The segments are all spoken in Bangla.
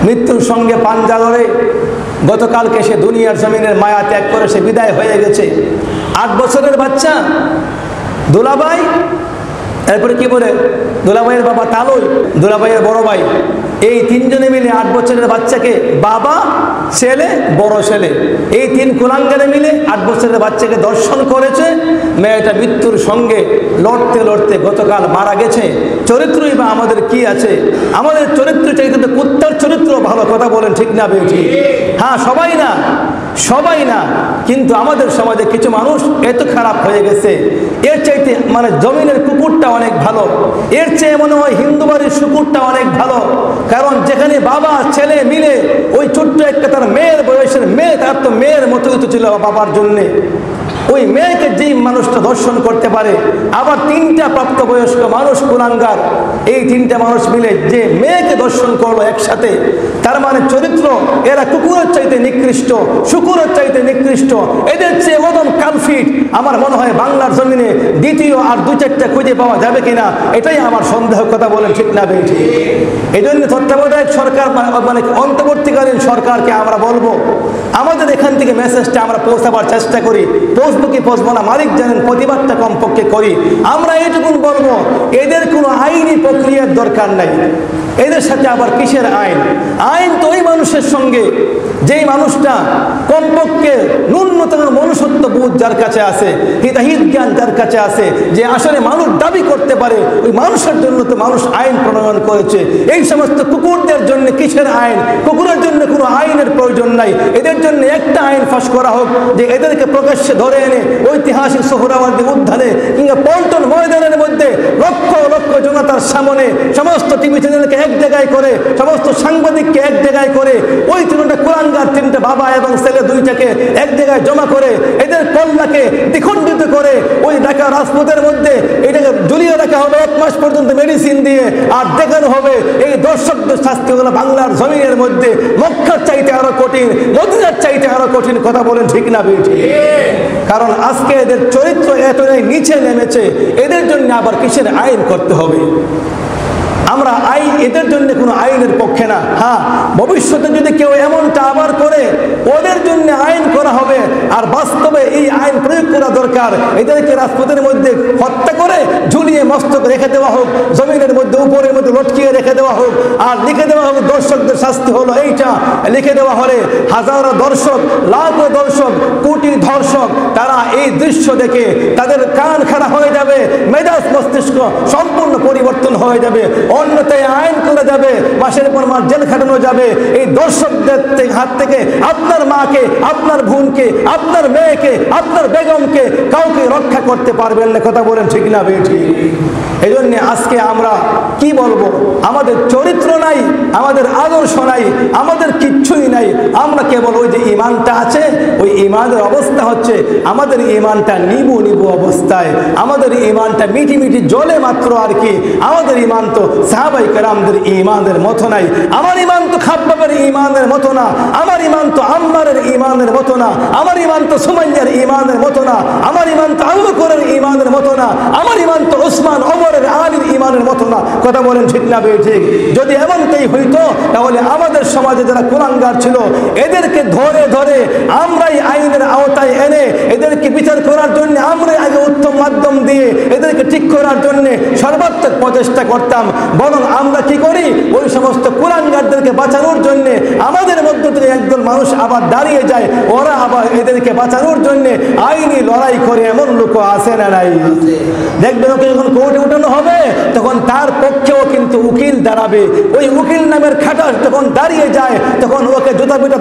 মৃত্যুর সঙ্গে পাঞ্জা লড়ে গতকালকে সে দুনিয়ার জমিনের মায়া ত্যাগ করে সে বিদায় হয়ে গেছে। 8 বছরের বাচ্চা দুলাভাই, এরপরে কি বলে দুলাভাইয়ের বাবা তালই, দুলাভাইয়ের বড় ভাই, এই তিনজনে মিলে 8 বছরের বাচ্চাকে, বাবা, ছেলে, বড় ছেলে, এই 3 কুলাঙ্গারে মিলে 8 বছরের বাচ্চাকে দর্শন করেছে। মেয়েটা মৃত্যুর সঙ্গে লড়তে লড়তে গতকাল মারা গেছে। চরিত্রই বা আমাদের কি আছে? আমাদের চরিত্র চাইতে তো কুত্তার চরিত্র ভালো, কথা বলেন ঠিক না বেশি? হ্যাঁ, সবাই না, কিন্তু আমাদের সমাজে কিছু মানুষ এত খারাপ হয়ে গেছে, এর চাইতে মানে জমিনের কুকুরটা অনেক ভালো, এর চেয়ে মনে হয় হিন্দু বাড়ির শুকুরটা অনেক ভালো। কারণ যেখানে বাবা ছেলে মিলে ওই ছোট্ট একটা তার মেয়ের বয়সের মেয়ে, তার তো মেয়ের মতো কিছু ছিল বাবার জন্যে, ওই মেয়েকে যেই মানুষটা দর্শন করতে পারে, আবার 3টা প্রাপ্তবয়স্ক মানুষ কুলাঙ্গার, এই 3টা মানুষ মিলে যে মেয়েকে দর্শন করলো একসাথে, তার মানে চরিত্র এরা কুকুরের চাইতে নিকৃষ্ট, শুকুরের চাইতে নিকৃষ্ট, এদের চেয়ে অদম কালফিট আমার মনে হয় বাংলার জমিনে দ্বিতীয় আর 2-4টা খুঁজে পাওয়া যাবে কিনা, এটাই আমার সন্দেহ, কথা বলেন ঠিক না বেশি? এই জন্য তত্ত্বাবধায়ক সরকার মানে অন্তর্বর্তীকালীন সরকারকে আমরা বলবো, আমাদের এখান থেকে মেসেজটা আমরা পৌঁছাবার চেষ্টা করি, পৌঁছবো কি পৌঁছবো না মালিক জানেন, প্রতিবাদটা কমপক্ষে করি। আমরা এইটুকুন বলবো, এদের কোনো আইনি প্রক্রিয়ার দরকার নাই, এদের সাথে আবার কিসের আইন? আইন তো ওই মানুষের সঙ্গে যেই মানুষটা কমপক্ষে ন্যূনতম মনুষ্যত্ব বোধ যার কাছে আছে, হিতাহিত জ্ঞান যার কাছে আছে, যে আসলে মানুষ দাবি করতে পারে, ওই মানুষের জন্য তো মানুষ আইন প্রণয়ন করেছে। এই সমস্ত কুকুরদের জন্য কিসের আইন? কুকুরের জন্য কোনো আইনের প্রয়োজন নাই, এদের জন্য একটা আইন ফাঁস করা হোক, যে এদেরকে প্রকাশ্যে ধরে এনে ঐতিহাসিক সোহরাওয়ার্দী উদ্যানে কিংবা পল্টন ময়দানের মধ্যে লক্ষ লক্ষ জনতার সামনে সমস্ত টিভি চ্যানেলকে এক জায়গায় করে, সমস্ত সাংবাদিককে এক জায়গায় করে, ওই 3টা কুলাঙ্গার, 3টা বাবা এবং ছেলে 2টাকে এক জায়গায় জমা করে, এদের কল্যাণকে দ্বিখণ্ডিত করে ওই ঢাকা রাজপথের মধ্যে এটাকে ঝুলিয়ে রাখা হবে 1 মাস পর্যন্ত মেডিসিন দিয়ে, আর দেখানো হবে এই দর্শকদের শাস্তি হলো বাংলার জমিনের মধ্যে মক্কার চাইতে আরো কঠিন, মদিনার চাইতে আরো কঠিন, কথা বলেন ঠিক না বেশি? কারণ আজকে এদের চরিত্র এতটাই নিচে নেমেছে, এদের জন্য আবার কিসের আইন করতে হবে? আমরা এদের জন্য কোনো আইনের পক্ষে না। হ্যাঁ, ভবিষ্যতে যদি কেউ এমনটা আবার করে, ওদের জন্য আইন করা হবে, আর বাস্তবে এই আইন প্রয়োগ করা দরকার। এদেরকে রাজপথের মধ্যে হত্যা করে ঝুলিয়ে মস্তক রেখে দেওয়া হোক, জমিনের মধ্যে উপরের মধ্যে লটকিয়ে রেখে দেওয়া হোক, আর লিখে দেওয়া হোক দর্শকদের শাস্তি হলো এইটা। লিখে দেওয়া হলে হাজারো দর্শক, লাখো দর্শক, কোটি দর্শক তারা এই দৃশ্য দেখে তাদের কান খারাপ হয়ে যাবে, মেজাজ মস্তিষ্ক সম্পূর্ণ পরিবর্তন হয়ে যাবে, অন্যথায় আইন করে যাবে, মাসের পর মাস জেল খাটানো যাবে। এই দর্শকদের হাত থেকে আপনার মাকে, আপনার বোনকে, আপনার মেয়েকে, আপনার বেগমকে কাউকে রক্ষা করতে পারবেন না, কথা বলেন ঠিক না বেঠি? এই জন্য আজকে আমরা কি বলবো, আমাদের চরিত্র নাই, আমাদের আদর্শ নাই, আমাদের কিচ্ছুই নাই। আমরা কেবল ওই যে ইমানটা আছে, ওই ইমানের অবস্থা হচ্ছে আমাদের ইমানটা নিবু নিবু অবস্থায়, আমাদের ইমানটা মিটি মিটি জলে মাত্র আর কি। আমাদের ইমান তো সাহাবাই কেরামদের ইমানের মতো নাই, আমার ইমান তো খাব্বাবের ইমানের মতো না, আমার ইমান তো আম্মারের ইমানের মতো না, আমার ইমান তো সুমাইয়ার ইমানের মতো না, আমার ইমান তো আবু বকরের ইমানের মতো না, আমার ইমান তো ওসমান ওমরের আলীর ইমানের মতো না, কথা বলেন ঠিক না ঠিক? যদি এমনটাই হইতো তাহলে আমাদের সমাজে যারা কুলাঙ্গার ছিল এদেরকে ধরে ধরে আমরাই আইনের আওতায় এনে এদেরকে বিচার করার জন্য আমরাই আগে উত্তম মাধ্যম দিয়ে এদেরকে ঠিক করার জন্য সর্বাত্মক প্রচেষ্টা করতাম। বরং আমরা কি করি, ওই সমস্ত কুলাঙ্গারদেরকে বাঁচানোর জন্য আমাদের মধ্য থেকে একদল মানুষ আবার দাঁড়িয়ে যায়, ওরা আবার এদেরকে বাঁচানোর জন্য আইনি লড়াই করে, এমন লোক আছে না নাই? দেখবেন ওকে যখন কোর্টে উঠানো হবে তখন তার পক্ষেও কিন্তু উকিল দাঁড়াবে, ওই উকিল নামের খাটাস যখন দাঁড়িয়ে যায় তখন ওকে জুতা পিটা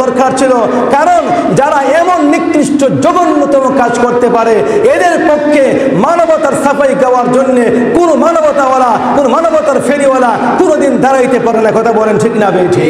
দরকার ছিল। কারণ যারা এমন নিকৃষ্ট জঘন্যতম কাজ করতে পারে এদের পক্ষে মানবতার সাফাই গাওয়ার জন্য কোনো মানবতাওয়ালা, কোনো মানবতার ফেরিওয়ালা কোনোদিন দাঁড়াইতে পারে না, কথা বলেন ঠিক না বেঠি?